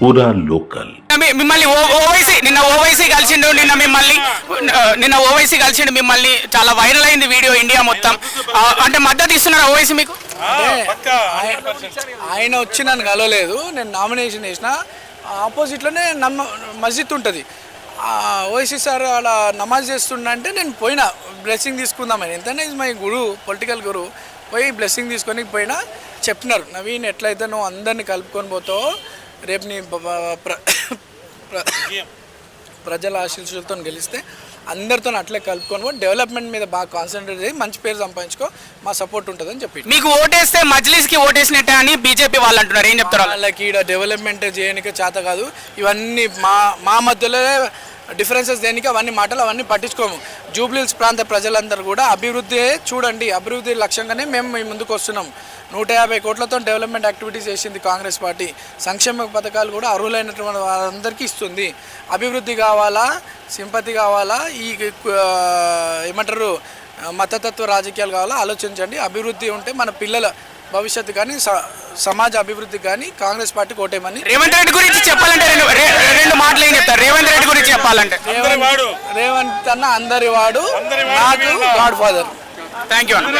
పూరా లోకల్. మిమ్మల్ని ఓవైసీ కలిసిండు నిన్న ఓవైసీ కలిసిండు మిమ్మల్ని. చాలా వైరల్ అయింది వీడియో ఇండియా మొత్తం. అంటే మద్దతు ఇస్తున్నారు ఓవైసీ మీకు? ఆయన వచ్చి నన్ను కలవలేదు, నేను నామినేషన్ వేసిన. ఆపోజిట్లోనే మస్జిద్ ఉంటుంది. ఓవైసీ సార్ అలా నమాజ్ చేస్తుండంటే నేను పోయినా బ్లెస్సింగ్ తీసుకుందామని. ఎంతనే మై గురు, పొలిటికల్ గురు. పోయి బ్లెస్సింగ్ తీసుకొని పోయినా. చెప్పినారు, నవీన్ ఎట్లయితే నువ్వు అందరినీ కలుపుకొని పోతావో రేపు నీ ప్రజల ఆశీస్సులతో గెలిస్తే అందరితో అట్లే కలుపుకొని డెవలప్మెంట్ మీద బాగా కాన్సన్ట్రేట్ చేసి మంచి పేరు సంపాదించుకో, మా సపోర్ట్ ఉంటుందని చెప్పి. మీకు ఓటేస్తే మజ్లిస్కి ఓటేసినట్టే అని బీజేపీ వాళ్ళు అంటున్నారు, ఏం చెప్తారు? వాళ్ళకి ఇక్కడ డెవలప్మెంట్ చేయడానికి చేత కాదు. ఇవన్నీ మా మధ్యలో డిఫరెన్సెస్ దేనికి అవన్నీ మాటలు అవన్నీ పట్టించుకోము. జూబ్లీహిల్స్ ప్రాంత ప్రజలందరూ కూడా అభివృద్ధి చూడండి, అభివృద్ధి లక్ష్యంగానే మేము మీ ముందుకు వస్తున్నాం. 150 కోట్లతో డెవలప్మెంట్ యాక్టివిటీస్ చేసింది కాంగ్రెస్ పార్టీ. సంక్షేమ పథకాలు కూడా అర్హులైనటువంటి వాళ్ళందరికీ ఇస్తుంది. అభివృద్ధి కావాలా, సింపతి కావాలా, ఈ ఏమంటారు మతతత్వ రాజకీయాలు కావాలా, ఆలోచించండి. అభివృద్ధి ఉంటే మన పిల్లల భవిష్యత్తు కానీ సమాజ అభివృద్ధి కానీ కాంగ్రెస్ పార్టీ కోటేమని. రేవంత్ రెడ్డి గురించి చెప్పాలంటే రెండు మాటలు ఏం చెప్తారు? రేవంత్ రెడ్డి గురించి చెప్పాలంటే రేవంత్ అన్న అందరి వాడు, నాకు గాడ్ ఫాదర్. థ్యాంక్ యూ అన్న.